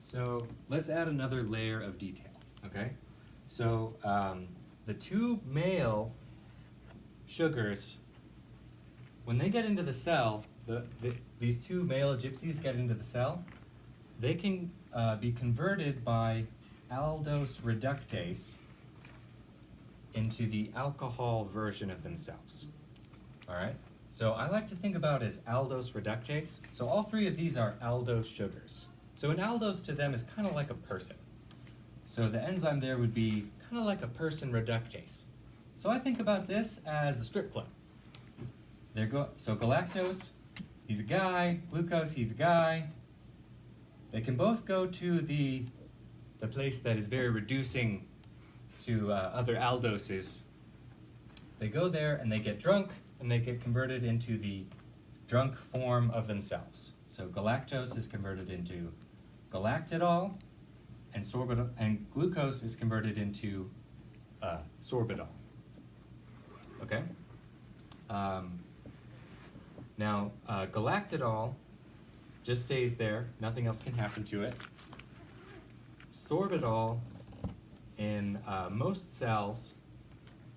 So let's add another layer of detail, okay? So the two male sugars, when they get into the cell, these two male gypsies get into the cell, they can be converted by aldose reductase into the alcohol version of themselves. All right? So I like to think about as aldose reductase. So all three of these are aldose sugars. So an aldose to them is kind of like a person. So the enzyme there would be kind of like a person reductase. So I think about this as the strip club. So galactose, he's a guy. Glucose, he's a guy. They can both go to the place that is very reducing to other aldoses. They go there and they get drunk and they get converted into the drunk form of themselves. So galactose is converted into galactidol, and glucose is converted into sorbitol. Okay? Now, galactidol just stays there. Nothing else can happen to it. Sorbitol in most cells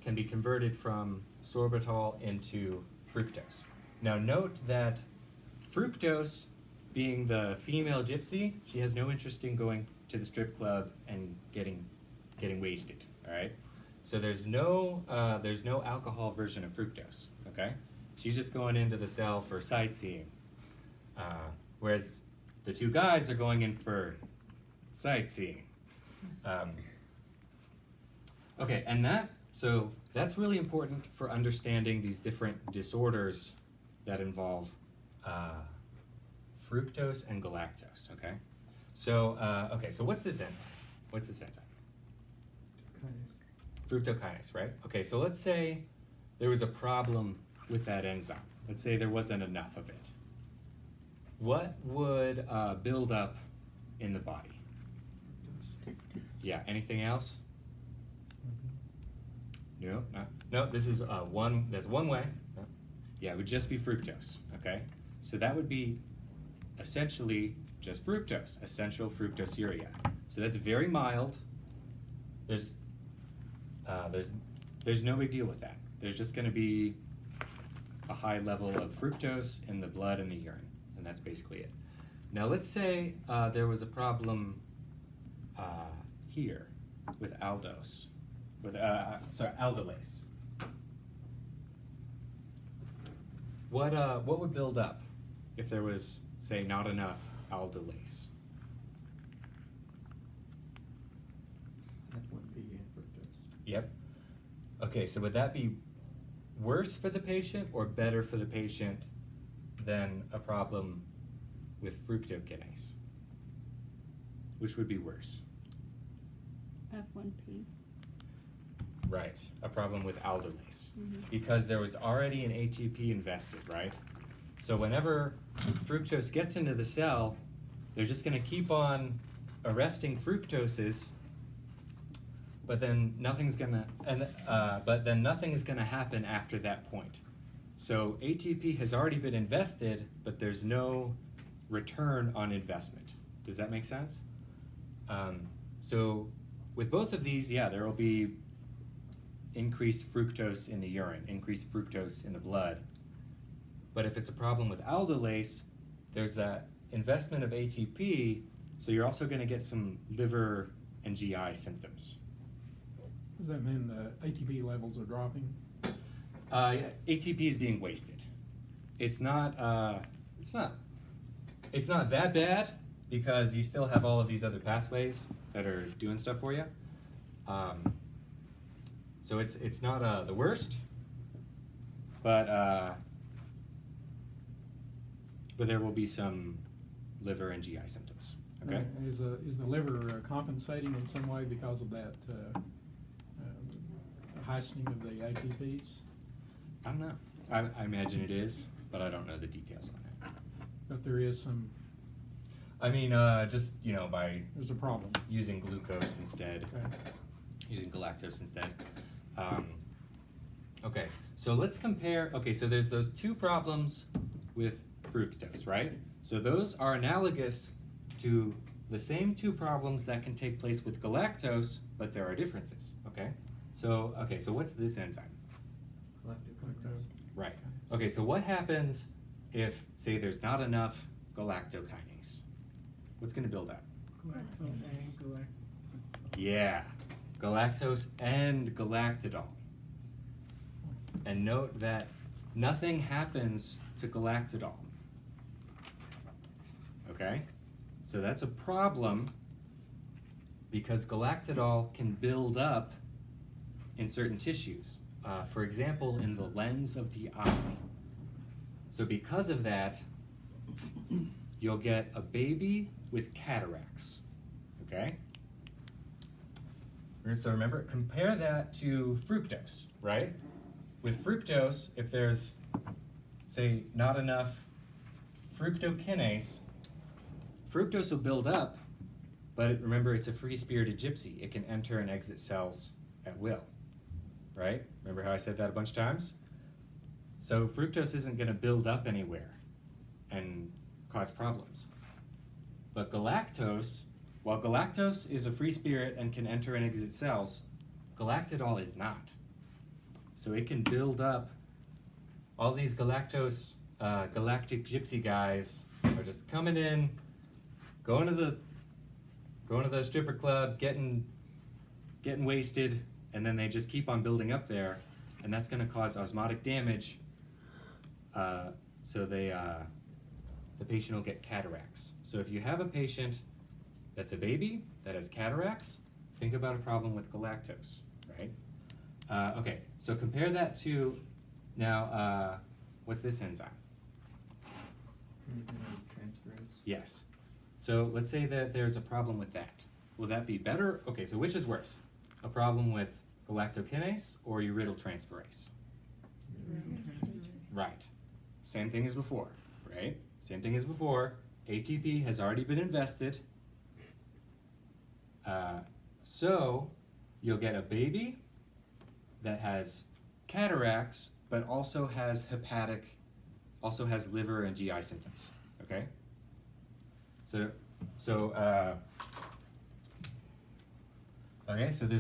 can be converted from sorbitol into fructose. Now note that fructose, being the female gypsy, she has no interest in going to the strip club and getting wasted. All right. So there's no alcohol version of fructose. Okay. She's just going into the cell for sightseeing, whereas the two guys are going in for sightseeing. Okay, and that's really important for understanding these different disorders that involve fructose and galactose. Okay, so so what's this enzyme? What's this enzyme? Fructokinase, right? Okay, so let's say there was a problem with that enzyme. Let's say there wasn't enough of it. What would build up in the body? Yeah, anything else? No, no, this is there's one way. No. Yeah, it would just be fructose, okay? So that would be essentially just fructose, essential fructosuria. So that's very mild. There's no big deal with that. There's just gonna be a high level of fructose in the blood and the urine, and that's basically it. Now let's say there was a problem here with aldose. Aldolase. What would build up if there was, say, not enough aldolase? F1P and fructose. Yep. Okay, so would that be worse for the patient or better for the patient than a problem with fructokinase? Which would be worse? F1P. Right, a problem with aldolase. Because there was already an ATP invested, right? So whenever fructose gets into the cell, they're just going to keep on arresting fructoses, but then nothing's going to happen after that point. So ATP has already been invested, but there's no return on investment. Does that make sense? So with both of these, yeah, there will be increased fructose in the urine, increased fructose in the blood. But if it's a problem with aldolase, there's that investment of ATP, so you're also going to get some liver and GI symptoms. Does that mean the ATP levels are dropping? ATP is being wasted. It's not that bad because you still have all of these other pathways that are doing stuff for you. So it's not the worst, but there will be some liver and GI symptoms. Okay. Is the liver compensating in some way because of that heightening of the ATPs? I don't know. I imagine it is, but I don't know the details on it. But there is some. I mean, just by There's a problem. using glucose instead, Okay. using galactose instead. Okay, so let's compare. Okay, so there's those two problems with fructose, right? So those are analogous to the same two problems that can take place with galactose, but there are differences, okay? So what's this enzyme? Galactose. Right. Okay, so what happens if, say, there's not enough galactokinase? What's going to build up? Galactose and galactose. Yeah, galactose and galactidol. And note that nothing happens to galactidol. Okay? So that's a problem because galactidol can build up in certain tissues. For example, in the lens of the eye. So because of that, you'll get a baby with cataracts. Okay? So remember, compare that to fructose, right? With fructose, if there's, say, not enough fructokinase, fructose will build up, but remember, it's a free-spirited gypsy. It can enter and exit cells at will, right? Remember how I said that a bunch of times? So fructose isn't going to build up anywhere and cause problems. But galactose, while galactose is a free spirit and can enter and exit cells, galactidol is not. So it can build up all these galactose, galactic gypsy guys are just coming in, going to the stripper club, getting wasted, and then they just keep on building up there, and that's going to cause osmotic damage. So the patient will get cataracts. So if you have a patient that's a baby that has cataracts, think about a problem with galactose, right? Okay, so compare that to, now, what's this enzyme? Transferase. Yes. So let's say that there's a problem with that. Will that be better? Okay, so which is worse? A problem with galactokinase or uridyltransferase? Right. Same thing as before, right? Same thing as before. ATP has already been invested. So you'll get a baby that has cataracts, but also has liver and GI symptoms, okay? So there's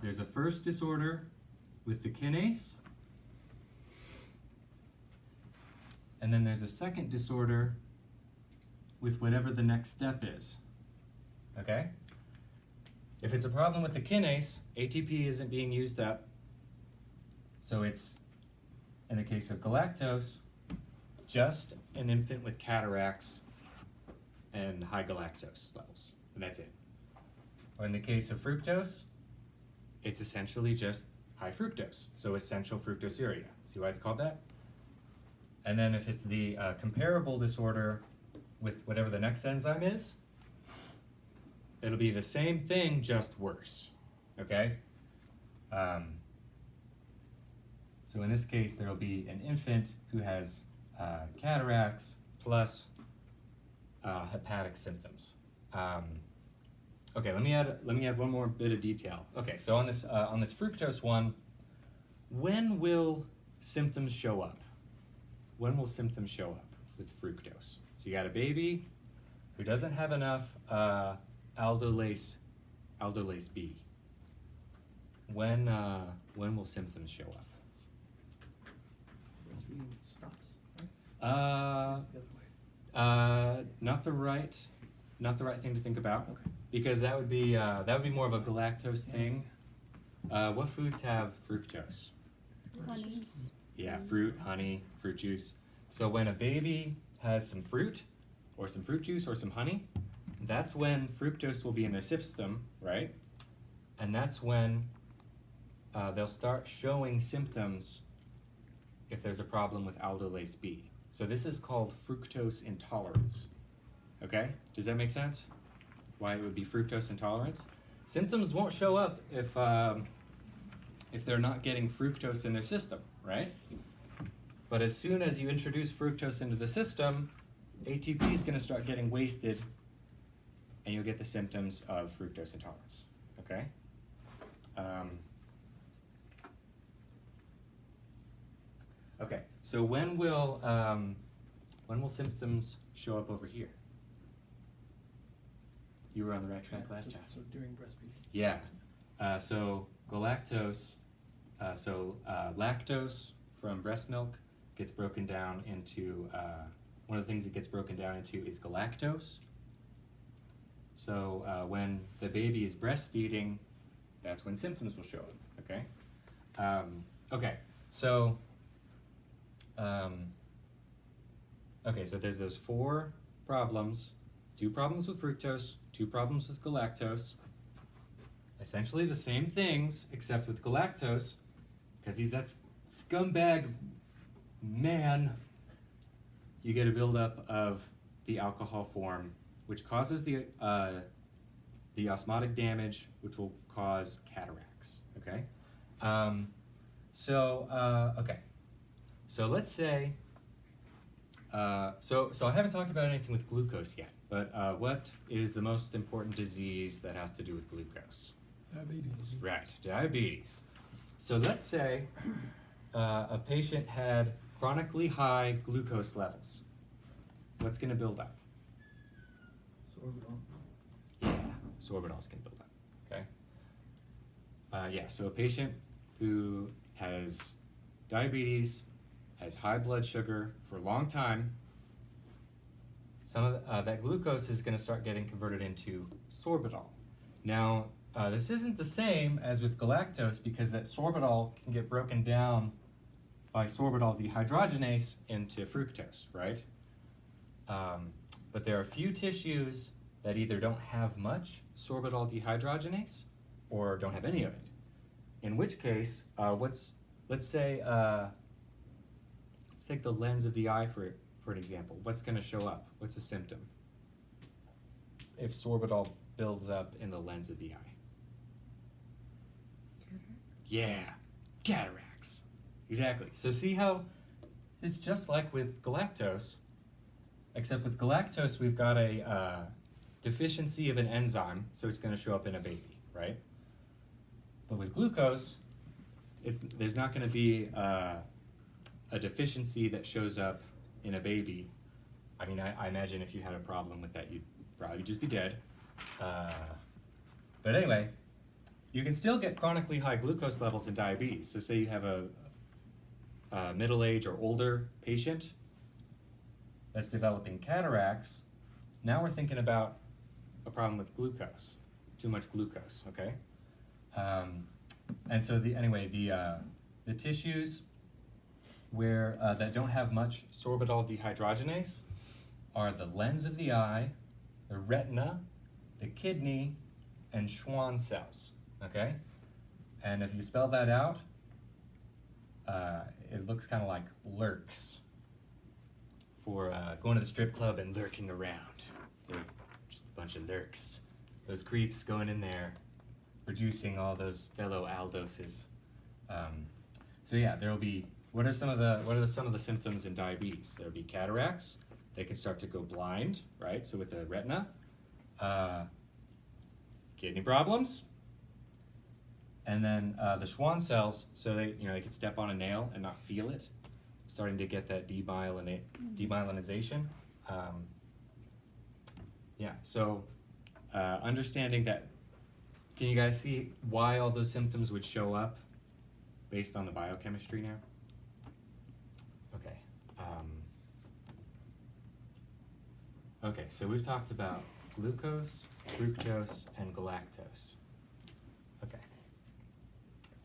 there's a first disorder with the kinase, and then there's a second disorder with whatever the next step is, okay? If it's a problem with the kinase, ATP isn't being used up, so it's, in the case of galactose, just an infant with cataracts and high galactose levels, and that's it. Or in the case of fructose, it's essentially just high fructose, so essential fructosuria. See why it's called that? And then if it's the comparable disorder with whatever the next enzyme is, it'll be the same thing, just worse, okay? So in this case, there'll be an infant who has cataracts plus hepatic symptoms. Okay, let me add one more bit of detail. Okay, so on this fructose one, when will symptoms show up? When will symptoms show up with fructose? So you got a baby who doesn't have enough aldolase B. When will symptoms show up? Breastfeeding stops. Not the right thing to think about. Okay. Because that would be more of a galactose thing. What foods have fructose? Honey. Yeah, fruit, honey, fruit juice. So when a baby has some fruit, or some fruit juice, or some honey, that's when fructose will be in their system, right? And that's when they'll start showing symptoms if there's a problem with aldolase B. So this is called fructose intolerance. Okay? Does that make sense? Why it would be fructose intolerance? Symptoms won't show up if they're not getting fructose in their system, right? But as soon as you introduce fructose into the system, ATP is going to start getting wasted, and you'll get the symptoms of fructose intolerance. Okay? Okay. So when will symptoms show up over here? You were on the right track last time. So during breastfeeding. Yeah. So galactose, lactose from breast milk gets broken down into, one of the things it gets broken down into is galactose. So when the baby is breastfeeding, that's when symptoms will show up, okay? Okay, so, so there's those 4 problems, 2 problems with fructose, 2 problems with galactose. Essentially the same things, except with galactose, because he's that scumbag man, you get a buildup of the alcohol form, which causes the osmotic damage, which will cause cataracts, okay? So let's say, so I haven't talked about anything with glucose yet, but what is the most important disease that has to do with glucose? Diabetes. Right, diabetes. So let's say a patient had chronically high glucose levels. What's going to build up? Sorbitol. Yeah, sorbitol's going to build up, okay? Yeah, so a patient who has diabetes, has high blood sugar for a long time, some of that glucose is going to start getting converted into sorbitol. Now, this isn't the same as with galactose because that sorbitol can get broken down by sorbitol dehydrogenase into fructose, right? But there are a few tissues that either don't have much sorbitol dehydrogenase or don't have any of it. In which case, let's take the lens of the eye for an example. What's going to show up? What's a symptom if sorbitol builds up in the lens of the eye? Yeah, cataracts. Exactly. So see how it's just like with galactose, except with galactose we've got a deficiency of an enzyme, so it's going to show up in a baby, right? But with glucose, there's not going to be a deficiency that shows up in a baby. I mean, I imagine if you had a problem with that, you'd probably just be dead. But anyway, you can still get chronically high glucose levels in diabetes. So say you have a middle-aged or older patient that's developing cataracts. Now we're thinking about a problem with glucose, too much glucose, okay? And so the tissues where that don't have much sorbitol dehydrogenase are the lens of the eye, the retina, the kidney, and Schwann cells, okay? And if you spell that out, it looks kind of like lurks for going to the strip club and lurking around. They're just a bunch of lurks. Those creeps going in there, producing all those fellow aldoses. So yeah, there will be. What are some of the symptoms in diabetes? There will be cataracts. They can start to go blind, right? So with the retina, kidney problems, and then the Schwann cells. So they can step on a nail and not feel it, starting to get that demyelinization. Yeah. So understanding that. Can you guys see why all those symptoms would show up based on the biochemistry now? Okay. Okay, so we've talked about glucose, fructose, and galactose. Okay.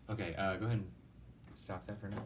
Okay, go ahead and stop that for now.